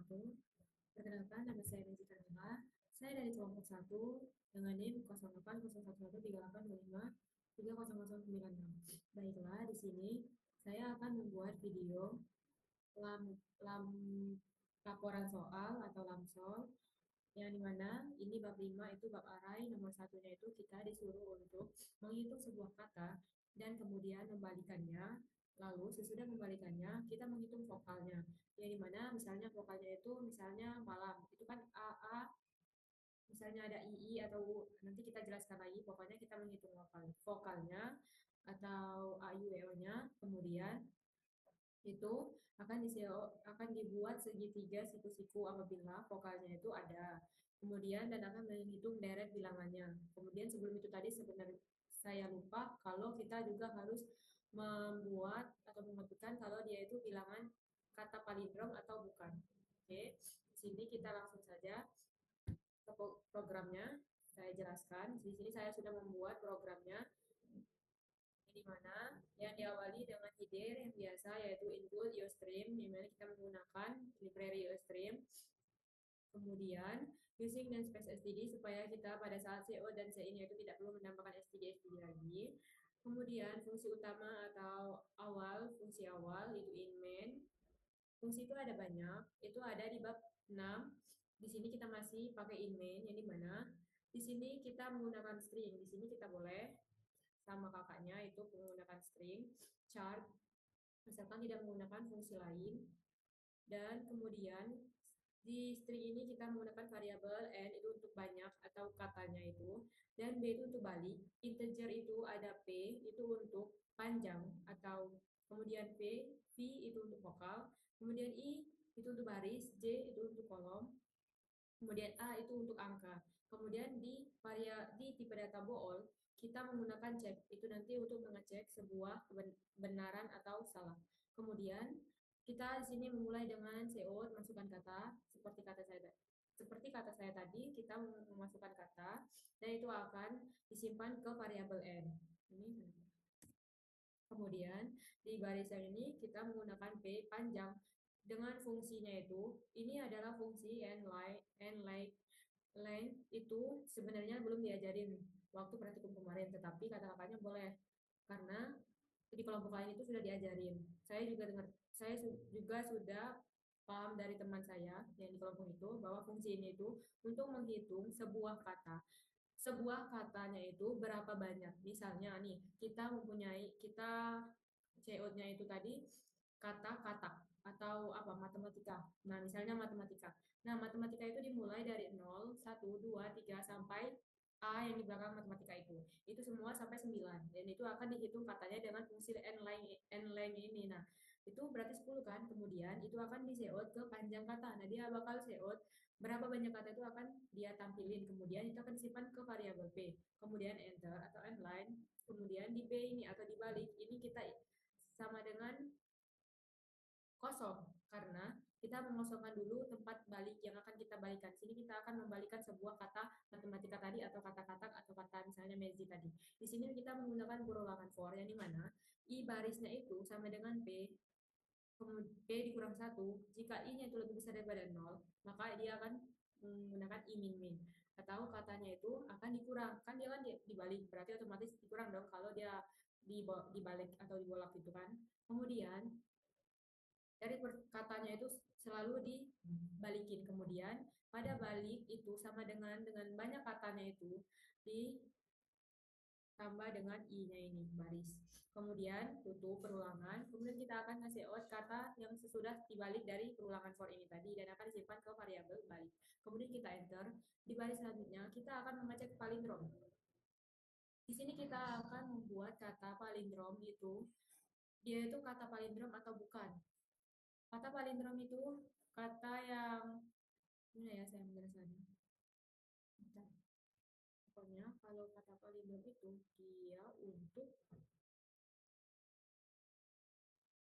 wabarakatuh. Perkenalkan, nama saya Mezi Kamila. Saya dari kelompok 1 dengan NIM 08011382530096. Baiklah, di sini saya akan membuat video lam, lam, laporan soal atau lamsol yang dimana ini bab 5 itu bab arai, nomor satunya itu kita disuruh untuk menghitung sebuah kata dan kemudian membalikannya. Lalu sesudah membalikannya kita menghitung vokalnya, yang dimana misalnya vokalnya itu misalnya malam itu kan a a, misalnya ada i atau u, nanti kita jelaskan lagi. Pokoknya kita menghitung vokalnya atau a i u e o nya, kemudian itu akan dibuat segitiga siku-siku apabila vokalnya itu ada. Kemudian dan akan menghitung deret bilangannya. Kemudian sebelum itu tadi sebenarnya saya lupa kalau kita juga harus membuat atau menentukan kalau dia itu bilangan kata palindrom atau bukan. Oke, di sini kita langsung saja ke programnya. Saya jelaskan. Di sini saya sudah membuat programnya, di mana yang diawali dengan header yang biasa yaitu include Ustream, di mana kita menggunakan library Ustream. Kemudian using dan space std supaya kita pada saat CO dan CIN itu tidak perlu menambahkan std lagi. Kemudian fungsi utama atau fungsi awal itu in main. Fungsi itu ada banyak, itu ada di bab 6. Di sini kita masih pakai in main, yang dimana di sini kita menggunakan string. Di sini kita boleh sama kakaknya itu menggunakan string chart, misalkan tidak menggunakan fungsi lain. Dan kemudian di string ini kita menggunakan variabel n itu untuk banyak atau katanya itu, dan b itu untuk balik. Integer itu ada p itu untuk panjang atau, kemudian v itu untuk vokal, kemudian i itu untuk baris, j itu untuk kolom, kemudian a itu untuk angka. Kemudian di tipe data bool kita menggunakan check, itu nanti untuk mengecek sebuah kebenaran atau salah. Kemudian kita di sini memulai dengan CO, masukkan kata seperti kata saya tadi, kita memasukkan kata dan itu akan disimpan ke variabel n. Ini. Kemudian di barisan ini kita menggunakan p panjang dengan fungsinya itu, ini adalah fungsi length itu sebenarnya belum diajarin waktu praktikum kemarin, tetapi kata-katanya boleh karena di kelompok lain itu sudah diajarin. Saya juga sudah paham dari teman saya yang di kelompok itu bahwa fungsi ini itu untuk menghitung sebuah kata. Sebuah katanya itu berapa banyak. Misalnya nih, kita CO-nya itu tadi kata-kata atau apa, matematika. Nah, misalnya matematika. Nah, matematika itu dimulai dari 0, 1, 2, 3 sampai A yang di belakang matematika itu. Itu semua sampai 9. Dan itu akan dihitung katanya dengan fungsi n-length ini. Nah, itu berarti 10 kan? Kemudian itu akan di-CO ke panjang kata. Nah, dia bakal CO berapa banyak kata itu akan dia tampilin. Kemudian itu akan disimpan ke variabel P. Kemudian enter atau n-line. Kemudian di P ini atau dibalik, ini kita sama dengan kosong karena kita mengosongkan dulu tempat balik yang akan kita balikan. Sini kita akan membalikan sebuah kata matematika tadi atau kata-kata atau kata misalnya Mezi tadi. Di sini kita menggunakan perulangan for yang dimana i barisnya itu sama dengan p, kemudian p dikurang 1. Jika i-nya itu lebih besar daripada 0, maka dia akan menggunakan i min min, atau katanya itu akan dikurang. Kan dia kan dibalik, berarti otomatis dikurang dong kalau dia dibalik atau dibolak gitu kan. Kemudian dari katanya itu selalu dibalikin. Kemudian pada balik itu sama dengan banyak katanya itu ditambah dengan i-nya ini baris. Kemudian tutup perulangan. Kemudian kita akan kasih out kata yang sesudah dibalik dari perulangan for ini tadi dan akan disimpan ke variabel balik. Kemudian kita enter. Di baris selanjutnya kita akan mengecek palindrom. Di sini kita akan membuat kata palindrom itu, dia itu kata palindrom atau bukan. Kata palindrom itu kata yang, gimana ya saya menjelaskannya. Pokoknya kalau kata palindrom itu dia untuk,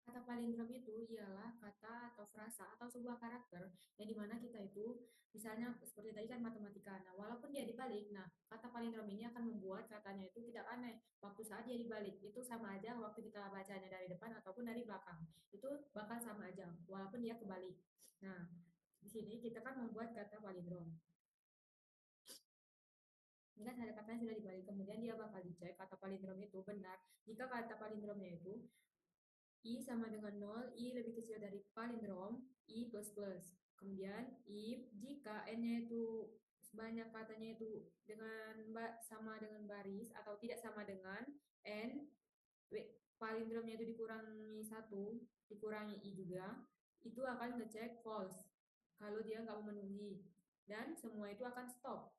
kata palindrom itu ialah kata atau frasa atau sebuah karakter yang dimana kita itu misalnya seperti tadi kan matematika. Nah, walaupun dia dibalik, nah kata palindrom ini akan membuat katanya itu tidak aneh waktu saat dia dibalik. Itu sama aja waktu kita bacanya dari depan ataupun dari belakang, itu bakal sama aja walaupun dia kebalik. Nah, Di sini kita kan membuat kata palindrom. Ini kan ada katanya sudah dibalik, kemudian dia bakal dicek kata palindrom itu benar. Jika kata palindromnya itu I sama dengan 0, I lebih kecil dari palindrom, I plus plus. Kemudian if jika N-nya itu banyak katanya itu dengan sama dengan baris atau tidak sama dengan N, palindromnya itu dikurangi 1, dikurangi I juga, itu akan ngecek false kalau dia nggak memenuhi. Dan semua itu akan stop.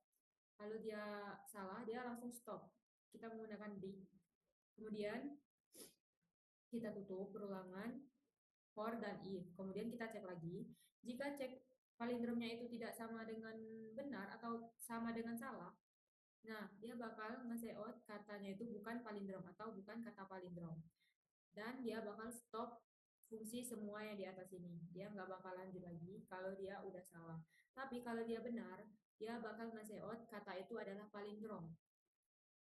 Kalau dia salah, dia langsung stop. Kita menggunakan big. Kemudian kita tutup perulangan for dan if. Kemudian kita cek lagi. Jika cek palindromnya itu tidak sama dengan benar atau sama dengan salah, nah dia bakal nge-out katanya itu bukan palindrom atau bukan kata palindrom. Dan dia bakal stop fungsi semua yang di atas ini. Dia nggak bakal lanjut lagi kalau dia udah salah. Tapi kalau dia benar, dia bakal nge-out kata itu adalah palindrom.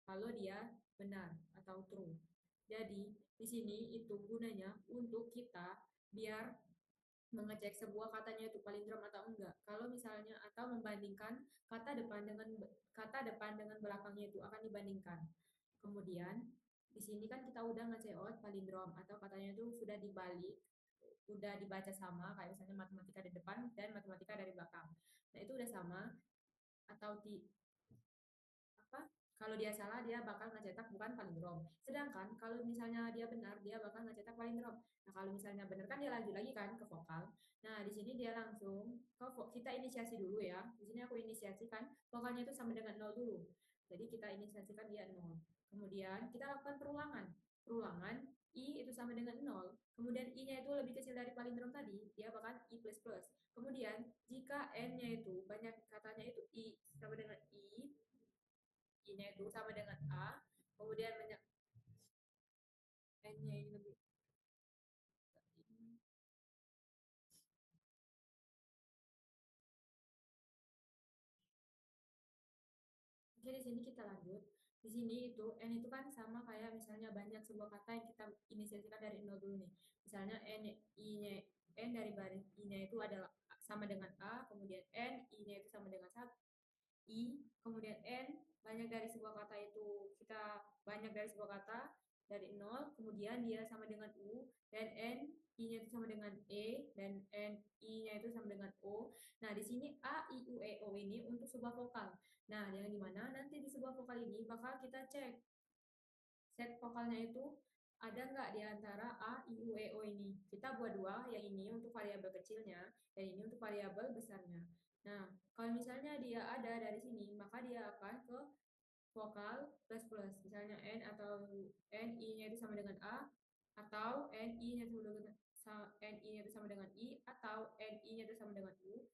Kalau dia benar atau true. Jadi, di sini itu gunanya untuk kita biar mengecek sebuah katanya itu palindrom atau enggak. Kalau misalnya atau membandingkan kata depan dengan belakangnya itu akan dibandingkan. Kemudian di sini kan kita udah nge-out palindrom atau katanya itu sudah dibalik, udah dibaca sama kayak misalnya matematika di depan dan matematika dari belakang. Nah, itu udah sama atau apa, kalau dia salah dia bakal ngecetak bukan palindrom. Sedangkan kalau misalnya dia benar dia bakal ngecetak palindrom. Nah, kalau misalnya benar kan dia lanjut lagi kan ke vokal. Nah, di sini dia langsung kita inisiasi dulu ya. Di sini aku inisiasikan vokalnya itu sama dengan 0 dulu. Jadi kita inisiasikan dia 0. Kemudian kita lakukan perulangan. Perulangan I itu sama dengan 0. Kemudian I-nya itu lebih kecil dari palindrom tadi, dia bakal I plus plus. Kemudian jika N-nya itu banyak katanya itu I sama dengan I, I-nya itu sama dengan A, kemudian N-nya ini lebih. Oke, di sini kita lanjut. Di sini itu N itu kan sama kayak misalnya banyak sebuah kata yang kita inisiasikan dari 0 dulu nih. Misalnya N dari baris I-nya itu adalah sama dengan A, kemudian N, I-nya itu sama dengan 1, I, kemudian N, banyak dari sebuah kata itu kita banyak dari sebuah kata dari 0, kemudian dia sama dengan U, dan N, I-nya itu sama dengan E, dan N, I-nya itu sama dengan O. Nah, di sini A, I, U, E, O ini untuk sebuah vokal. Nah, yang dimana nanti di sebuah vokal ini bakal kita cek set vokalnya itu ada nggak di antara A, I, U, E, O ini. Kita buat dua, yang ini untuk variabel kecilnya, dan ini untuk variabel besarnya. Nah, kalau misalnya dia ada dari sini, maka dia akan ke vokal plus plus. Misalnya N atau N, I-nya itu sama dengan A, atau N, I-nya itu sama dengan N, I-nya itu sama dengan I, atau N, I-nya itu sama dengan U,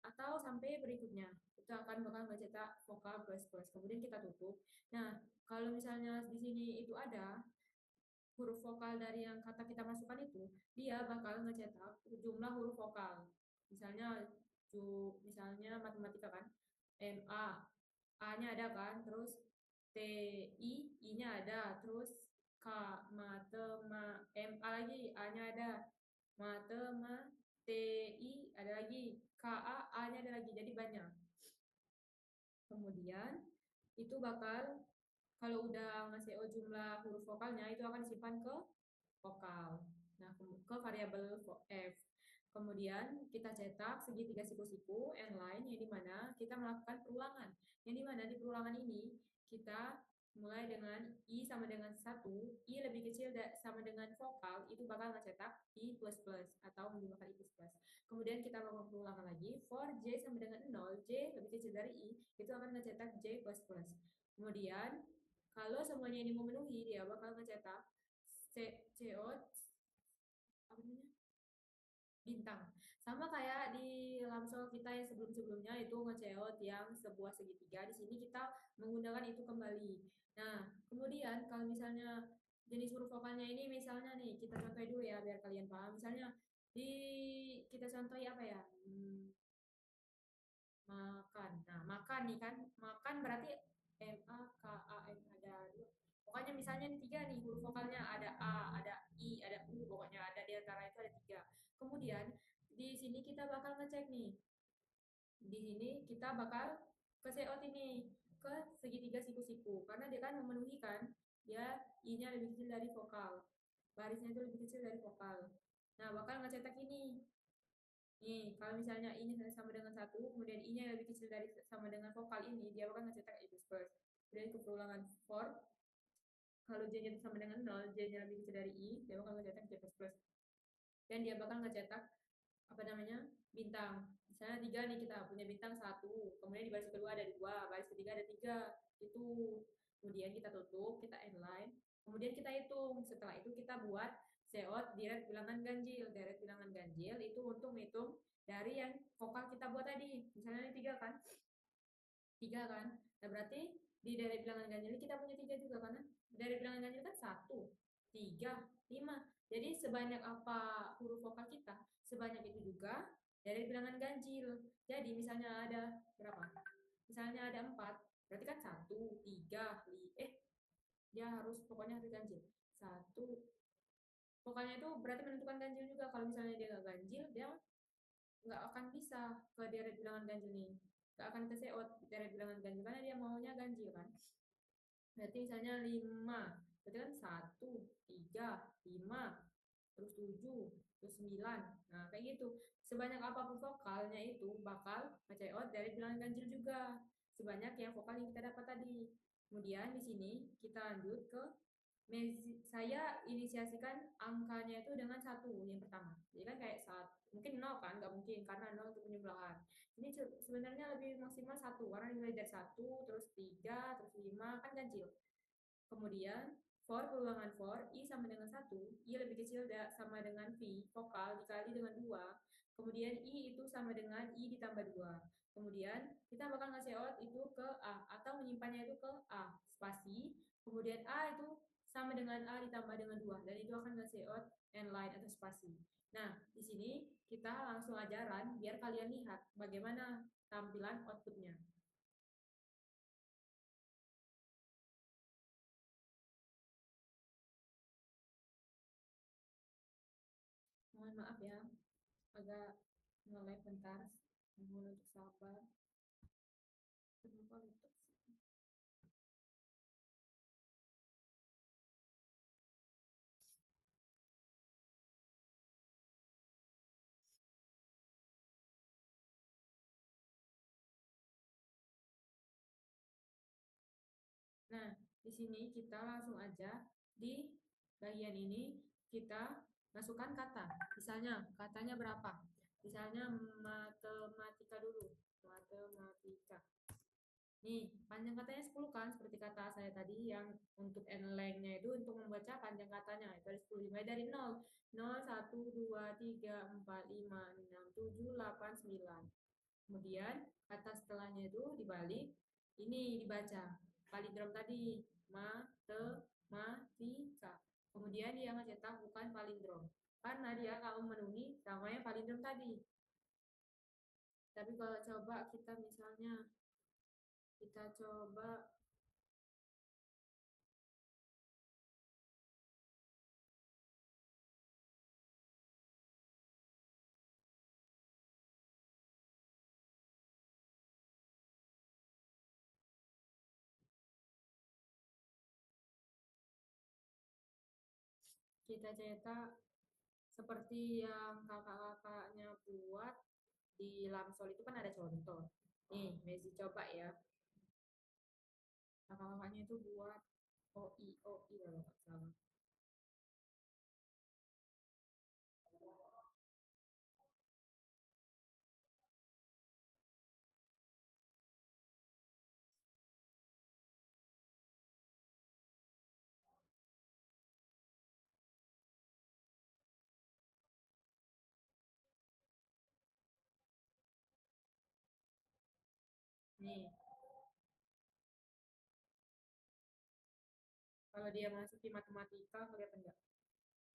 atau sampai berikutnya. Itu akan bakal mencetak vokal plus plus. Kemudian kita tutup. Nah, kalau misalnya di sini itu ada huruf vokal dari yang kata kita masukkan itu, dia bakal ngecetak jumlah huruf vokal. Misalnya misalnya matematika kan, MA, A-nya ada kan, terus TI, I-nya ada, terus K, MA lagi, A-nya ada, TI ada lagi, KA, A-nya ada lagi, jadi banyak. Kemudian itu bakal kalau udah ngasih jumlah huruf vokalnya itu akan disimpan ke vokal. Nah, ke variabel f. Kemudian kita cetak segitiga siku-siku n line yang dimana kita melakukan perulangan. Yang dimana di perulangan ini kita mulai dengan I sama dengan 1, I lebih kecil sama dengan vokal, itu bakal ngecetak I plus plus atau menggunakan I plus plus. Kemudian kita melakukan perulangan lagi, for J sama dengan 0, J lebih kecil dari I, itu akan ngecetak J plus plus. Kemudian kalau semuanya ini memenuhi, dia bakal ngecetak CO apa namanya? Bintang. Sama kayak di Lamsol kita yang sebelum-sebelumnya itu ngeceot yang sebuah segitiga. Di sini kita menggunakan itu kembali. Nah, kemudian kalau misalnya jenis huruf vokalnya ini misalnya nih, kita contoh dulu ya biar kalian paham. Misalnya di kita contoh apa ya? Makan. Nah, makan nih kan. Makan berarti M A K A N ada dua. Pokoknya misalnya nih tiga nih huruf vokalnya ada A, ada I, ada U, pokoknya ada di antara itu ada tiga. Kemudian di sini kita bakal ngecek nih. Di sini kita bakal ke seot ini, ke segitiga siku-siku. Karena dia kan memenuhi kan, dia I-nya lebih kecil dari vokal. Barisnya itu lebih kecil dari vokal. Nah, bakal ngecetak ini. Nih, kalau misalnya I-nya sama dengan 1, kemudian I-nya lebih kecil dari sama dengan vokal ini, dia bakal ngecetak I plus first. Kemudian ke perulangan for, kalau J-nya sama dengan 0, J-nya lebih kecil dari I, dia bakal ngecetak J plus plus. Dan dia bakal ngecetak apa namanya, bintang. Misalnya 3 nih, kita punya bintang 1, kemudian di baris kedua ada 2, baris ketiga ada 3, itu. Kemudian kita tutup, kita inline, kemudian kita hitung. Setelah itu kita buat seot deret bilangan ganjil. Deret bilangan ganjil itu untuk menghitung dari yang vokal kita buat tadi. Misalnya ini 3 kan, 3 kan. Nah, berarti di dari bilangan ganjil kita punya 3 juga, karena dari bilangan ganjil kan 1, 3, 5. Jadi sebanyak apa huruf vokal kita, sebanyak itu juga dari bilangan ganjil. Jadi misalnya ada berapa? Misalnya ada 4, berarti kan 1, 3, dia harus pokoknya harus ganjil. 1, pokoknya itu berarti menentukan ganjil juga. Kalau misalnya dia nggak ganjil, dia nggak akan bisa ke deret bilangan ganjil nih, nggak akan ke seot deret bilangan ganjil karena dia maunya ganjil kan. Berarti misalnya 5, berarti kan 1, 3, 5, terus 7, terus 9. Nah, kayak gitu. Sebanyak apapun vokalnya itu bakal nge-out dari bilangan ganjil juga. Sebanyak yang vokal yang kita dapat tadi. Kemudian di sini kita lanjut ke saya inisiasikan angkanya itu dengan 1 yang pertama. Jadi kan kayak saat mungkin 0 kan, nggak mungkin karena 0 untuk penyebelahan. Ini sebenarnya lebih maksimal 1 karena dimulai dari 1, terus 3, terus 5 kan ganjil. Kemudian for peluangan for I sama dengan 1, I lebih kecil sama dengan V vokal dikali dengan 2. Kemudian I itu sama dengan I ditambah 2. Kemudian kita bakal ngasih out itu ke A atau menyimpannya itu ke A spasi. Kemudian A itu sama dengan A ditambah dengan 2 dan itu akan ngasih out n line atau spasi. Nah, di sini kita langsung ajaran biar kalian lihat bagaimana tampilan outputnya. Mohon maaf ya, agak nge-lag bentar. Mohon untuk sabar. Kenapa gitu? Nah, di sini kita langsung aja di bagian ini kita masukkan kata. Misalnya katanya berapa? Misalnya matematika dulu. Matematika. Nih, panjang katanya 10 kan, seperti kata saya tadi yang untuk n-length-nya itu untuk membaca panjang katanya. Itu ada 10, dimulai dari 0. 0, 1, 2, 3, 4, 5, 6, 7, 8, 9. Kemudian kata setelahnya itu dibalik, ini dibaca. Palindrom tadi, matematika. Kemudian dia ngecetak bukan palindrom. Karena dia kalau memenuhi namanya palindrom tadi. Tapi kalau coba kita misalnya, kita coba kita cetak seperti yang kakak-kakaknya buat di Lamsol itu kan ada contoh. Nih, Messi coba ya. Kakak-kakaknya itu buat OI kalau nggak salah. Nih, kalau dia masuk di matematika, kelihatan nggak?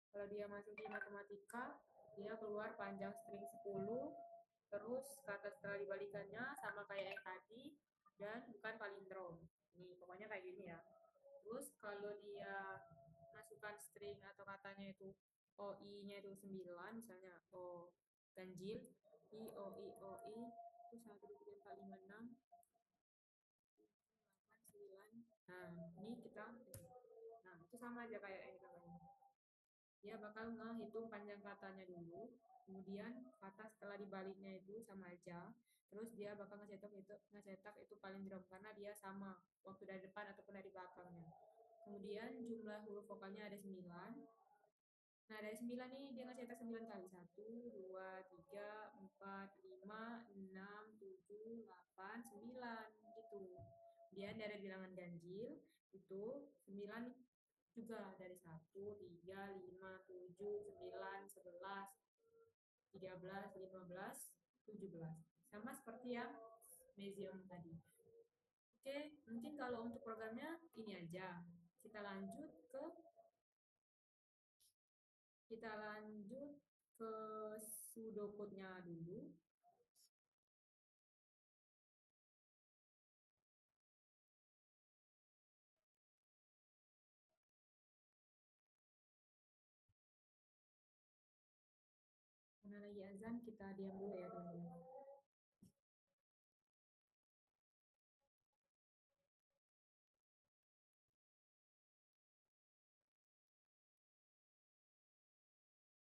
Kalau dia masuk di matematika, dia keluar panjang string 10, terus kata setelah dibalikannya sama kayak yang tadi, dan bukan palindrom. Nih, pokoknya kayak gini ya. Terus kalau dia masukkan string atau katanya itu OI-nya itu 9, misalnya O ganjil, I, O, I, O, I, itu 1, 2, 3, 4, 5, 6, 8, 9. Nah, ini kita, nah itu sama aja kayak yang kita lain. Dia bakal ngehitung panjang katanya dulu, kemudian kata setelah dibaliknya itu sama aja, terus dia bakal ngecetak itu palindrom karena dia sama waktu dari depan ataupun dari belakangnya. Kemudian jumlah huruf vokalnya ada 9. Nah, dari 9 ini dia ngecetak 9 kali. 1, 2, 3, 4, 5, 6, 7, 8, 9 gitu. Kemudian dari bilangan ganjil itu 9 juga dari 1, 3, 5, 7, 9, 11, 13, 15, 17. Sama seperti yang Mezium tadi. Oke, mungkin kalau untuk programnya ini aja. Kita lanjut ke pseudocode-nya dulu. Karena lagi azan, kita diam dulu ya teman-teman.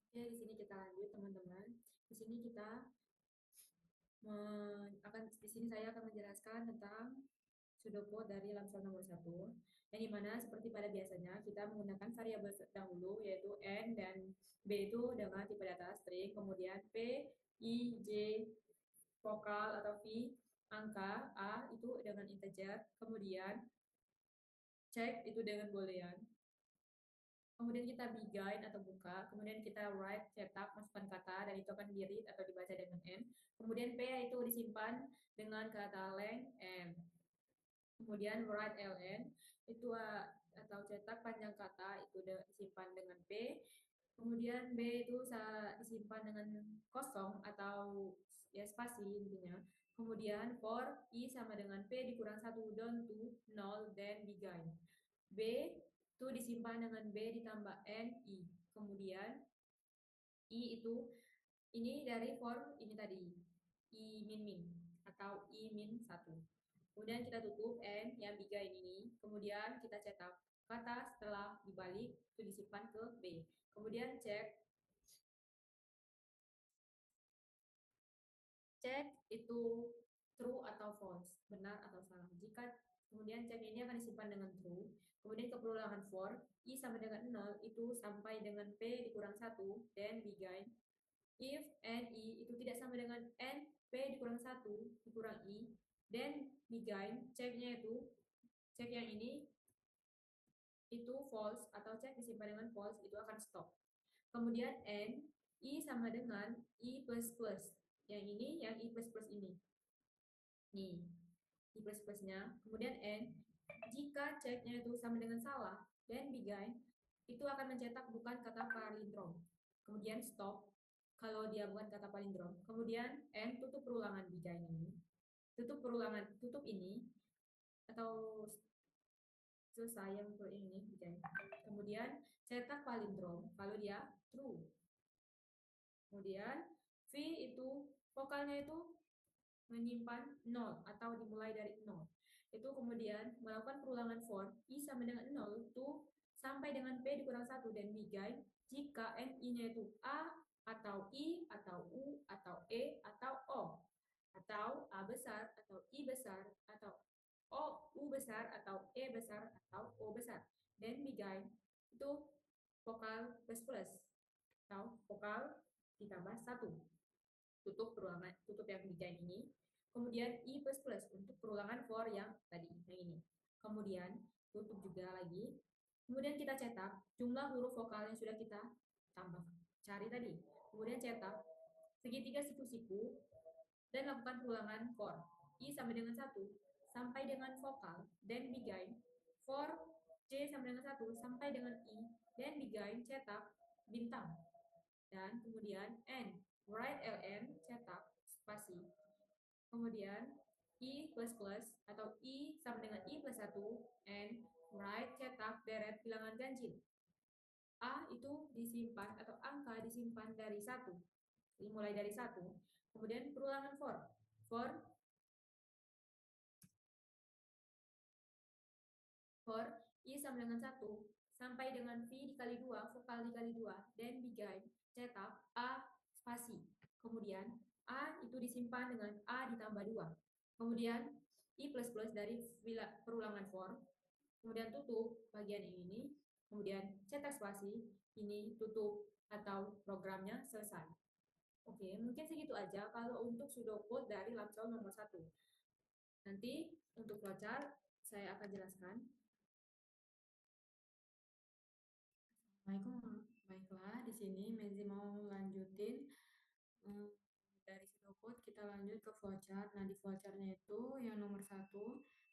Oke, di sini kita lanjut teman-teman. Di sini saya akan menjelaskan tentang pseudocode dari lamsol nomor 1, yang dimana seperti pada biasanya kita menggunakan variabel dahulu yaitu n dan b itu dengan tipe data string, kemudian p, i, j vokal atau v angka, a itu dengan integer, kemudian cek itu dengan boolean, kemudian kita begin atau buka, kemudian kita write cetak masukkan kata dan itu akan di read atau dibaca dengan n, kemudian p itu disimpan dengan kata length n, kemudian write ln itu atau cetak panjang kata itu disimpan dengan p, kemudian b itu disimpan dengan kosong atau ya spasi intinya, kemudian for i sama dengan p dikurang 1 down to 0 then begin, b itu disimpan dengan b ditambah n i, kemudian i itu ini dari for ini tadi i min min atau i min 1. Kemudian kita tutup N yang begin ini. Kemudian kita cetak kata setelah dibalik itu disimpan ke B. Kemudian cek itu true atau false, benar atau salah. Jika kemudian cek ini akan disimpan dengan true. Kemudian ke perulangan for I sama dengan 0 itu sampai dengan P dikurang 1 dan begin. If N I itu tidak sama dengan N P dikurang 1 dikurang I dan begin, ceknya itu cek yang ini itu false atau cek disimpan dengan false itu akan stop. Kemudian n i sama dengan i plus plus. Yang ini yang i plus plus ini. Nih, i plus plusnya. Kemudian n jika ceknya itu sama dengan salah dan begin itu akan mencetak bukan kata palindrom. Kemudian stop kalau dia bukan kata palindrom. Kemudian n tutup perulangan begin ini. Tutup ini atau selesai yang untuk ini begin. Kemudian cetak palindrom kalau dia true. Kemudian V itu vokalnya itu menyimpan 0 atau dimulai dari 0. Itu kemudian melakukan perulangan for I sama dengan 0 itu sampai dengan P dikurang 1 dan begin jika NI-nya itu A atau I atau U atau E atau O atau A besar atau I besar atau O U besar atau E besar atau O besar. Dan begin itu vokal plus plus atau vokal ditambah 1. Tutup yang begin ini. Kemudian I plus plus untuk perulangan for yang tadi, yang ini. Kemudian tutup juga lagi. Kemudian kita cetak jumlah huruf vokal yang sudah kita tambah cari tadi. Kemudian cetak segitiga siku-siku dan lakukan perulangan for I sama dengan 1 sampai dengan vokal dan begin for J sama dengan 1 sampai dengan I dan begin cetak bintang dan kemudian N write ln cetak spasi, kemudian I plus plus atau I sama dengan I plus 1 N write cetak deret bilangan ganjil. A itu disimpan atau angka disimpan dari 1, mulai dari 1. Kemudian perulangan for for I sama dengan 1 sampai dengan V dikali 2, vokal dikali 2, dan begin, cetak A spasi. Kemudian A itu disimpan dengan A ditambah 2. Kemudian I plus plus dari perulangan for, kemudian tutup bagian ini, kemudian cetak spasi, ini tutup atau programnya selesai. Oke, mungkin segitu aja kalau untuk pseudocode dari Lamsol nomor 1. Nanti untuk flowchart saya akan jelaskan. Assalamualaikum. Baiklah, di sini Mezi mau lanjutin dari pseudocode kita lanjut ke flowchart. Nah, di flowchartnya itu yang nomor 1,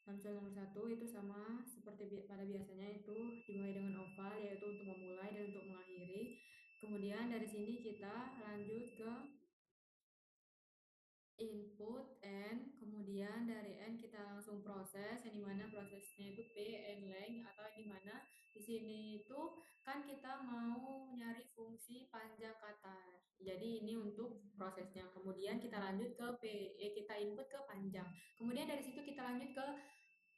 Lamsol nomor 1 itu sama seperti pada biasanya, itu dimulai dengan oval, yaitu untuk memulai dan untuk mengakhiri. Kemudian dari sini kita lanjut ke input N, kemudian dari N kita langsung proses, yang dimana prosesnya itu P, N length, atau yang dimana di sini itu kan kita mau nyari fungsi panjang kata. Jadi ini untuk prosesnya. Kemudian kita lanjut ke P, kita input ke panjang. Kemudian dari situ kita lanjut ke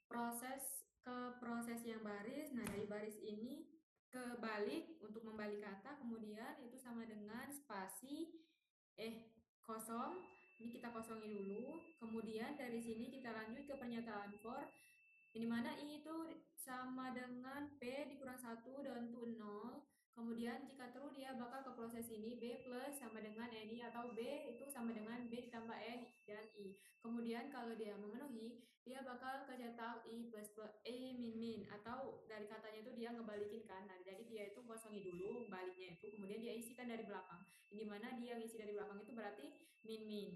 proses yang baris. Nah, dari baris ini ke balik untuk membalik kata, kemudian itu sama dengan spasi kosong. Ini kita kosongi dulu. Kemudian dari sini kita lanjut ke pernyataan for, di mana I itu sama dengan P dikurang 1 dan to 0. Kemudian jika true dia bakal ke proses ini B plus sama dengan NI, atau B itu sama dengan B ditambah N dan I. Kemudian kalau dia memenuhi, dia bakal kecetak I plus plus E min min, atau dari katanya itu dia ngebalikin kan. Nah, jadi dia itu kosongi dulu baliknya itu, kemudian dia isikan dari belakang. Di mana dia ngisi dari belakang itu berarti min min.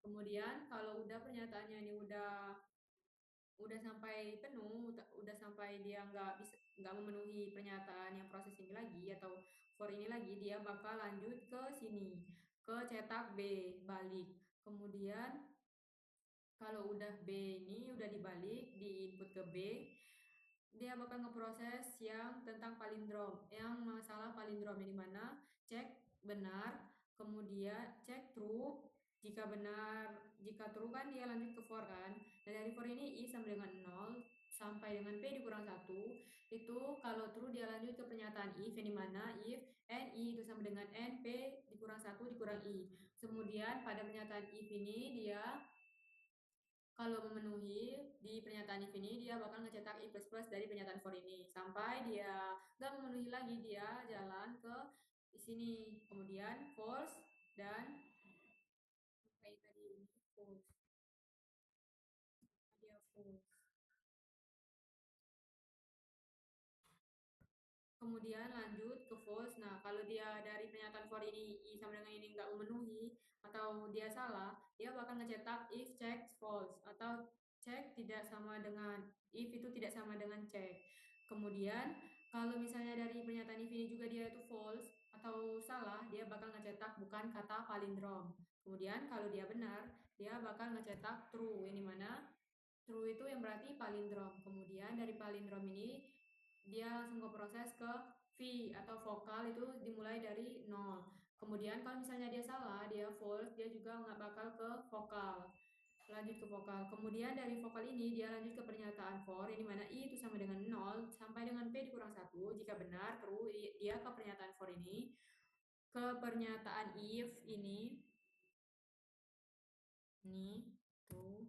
Kemudian kalau udah pernyataannya ini udah sampai penuh, udah sampai dia nggak memenuhi pernyataan yang proses ini lagi atau for ini lagi, dia bakal lanjut ke sini, ke cetak B balik. Kemudian kalau udah B ini udah dibalik, di input ke B, dia bakal ngeproses yang tentang palindrom, yang masalah palindrom, yang dimana cek benar, kemudian cek true. Jika benar, jika true kan dia lanjut ke for kan. Nah, dari for ini I sama dengan 0 sampai dengan P dikurang 1. Itu kalau true dia lanjut ke pernyataan if, yang dimana if NI itu sama dengan NP dikurang 1 dikurang I. Kemudian pada pernyataan if ini dia kalau memenuhi di pernyataan if ini, dia bakal ngecetak i plus plus dari pernyataan for ini sampai dia nggak memenuhi lagi, dia jalan ke di sini, kemudian false dan kayak tadi ini false, dia false. Kemudian lanjut ke false. Nah, kalau dia dari pernyataan for ini I sama dengan ini nggak memenuhi atau dia salah, dia bakal ngecetak if check false, atau check tidak sama dengan, if itu tidak sama dengan check. Kemudian kalau misalnya dari pernyataan if ini juga dia itu false atau salah, dia bakal ngecetak bukan kata palindrom. Kemudian kalau dia benar, dia bakal ngecetak true, yang dimana true itu yang berarti palindrom. Kemudian dari palindrom ini dia langsung ke proses ke V atau vokal, itu dimulai dari 0. Kemudian kalau misalnya dia salah, dia false, dia juga nggak bakal ke vokal. Lanjut ke vokal. Kemudian dari vokal ini dia lanjut ke pernyataan for, yang dimana I itu sama dengan 0 sampai dengan P dikurang 1. Jika benar, true, dia ke pernyataan for ini. Ke pernyataan if ini tuh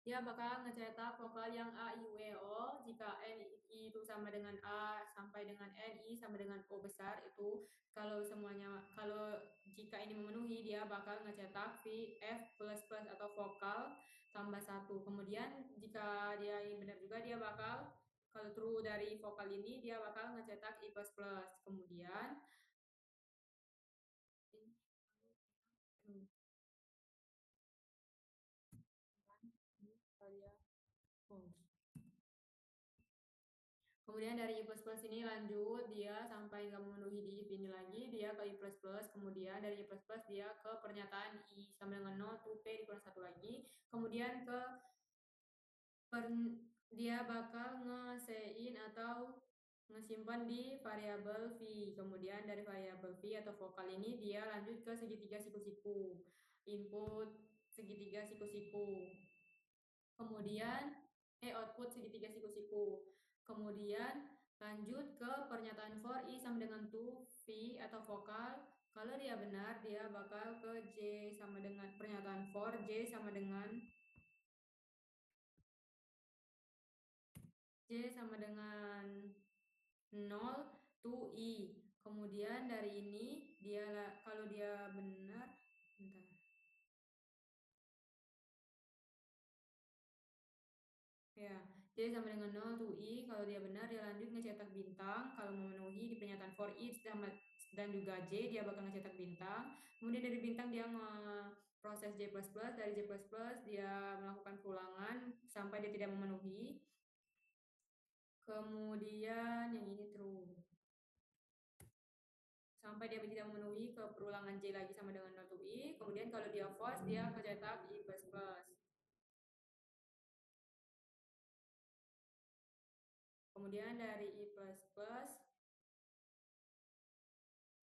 dia bakal ngecetak vokal yang A, I, U, E, O. Jika N I itu sama dengan A sampai dengan N I sama dengan O besar, itu kalau semuanya, kalau jika ini memenuhi, dia bakal ngecetak V, F plus plus atau vokal tambah 1. Kemudian jika dia ini benar juga, dia bakal, kalau true dari vokal ini, dia bakal ngecetak I plus plus. Kemudian false. Kemudian dari I plus plus ini lanjut, dia sampai nggak memenuhi di if ini lagi, dia ke I plus plus. Kemudian dari I plus plus dia ke pernyataan I sama dengan 0 to P dikurang 1 lagi. Kemudian ke dia bakal nge-in atau ngesimpan di variabel v. Kemudian dari variabel v atau vokal ini dia lanjut ke segitiga siku-siku. Input segitiga siku-siku. Kemudian output segitiga siku-siku. Kemudian lanjut ke pernyataan for i sama dengan to v atau vokal. Kalau dia benar, dia bakal ke j sama dengan pernyataan for j sama dengan 0 to i. Kemudian dari ini dia kalau dia benar, bentar. Ya, jadi sama dengan 0 to i. Kalau dia benar, dia lanjut ngecetak bintang. Kalau memenuhi di pernyataan for each dan juga j, dia bakal ngecetak bintang. Kemudian dari bintang dia proses j++, dari j++ dia melakukan perulangan sampai dia tidak memenuhi. Kemudian yang ini true. Sampai dia tidak memenuhi ke perulangan j lagi sama dengan 0 to i. Kemudian kalau dia false, dia kecetak i++. Kemudian dari i++,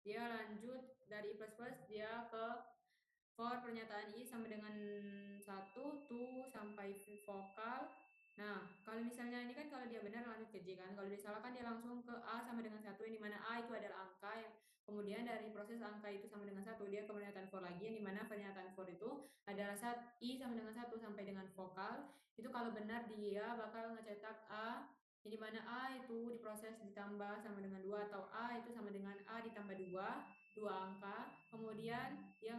dia lanjut dari i++, dia ke for pernyataan i sama dengan 1, to sampai vokal. Nah, kalau misalnya ini kan kalau dia benar lanjut ke j kan, kalau dia salah kan dia langsung ke a sama dengan 1, yang dimana a itu adalah angka, yang kemudian dari proses angka itu sama dengan 1, dia ke pernyataan for lagi, yang dimana pernyataan for itu adalah i sama dengan 1 sampai dengan vokal. Itu kalau benar dia bakal ngecetak a, yang dimana a itu diproses ditambah sama dengan 2, atau a itu sama dengan a ditambah 2 angka. Kemudian dia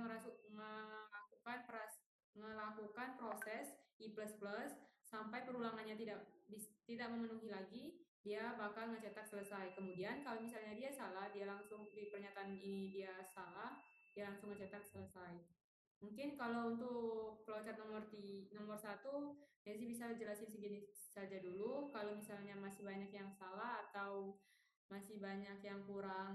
melakukan proses i++ sampai perulangannya tidak memenuhi lagi, dia bakal ngecetak selesai. Kemudian kalau misalnya dia salah, dia langsung di pernyataan ini dia salah, dia langsung ngecetak selesai. Mungkin kalau untuk flowchart nomor 1, Desi bisa jelasin segini saja dulu. Kalau misalnya masih banyak yang salah atau masih banyak yang kurang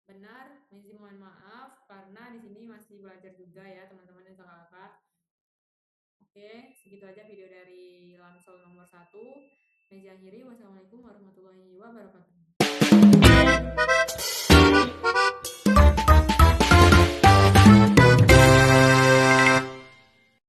benar, Desi mohon maaf karena di sini masih belajar juga ya teman-teman dan kakak-kakak. Oke, segitu aja video dari Lamsol nomor 1. Desi akhiri. Wassalamualaikum warahmatullahi wabarakatuh.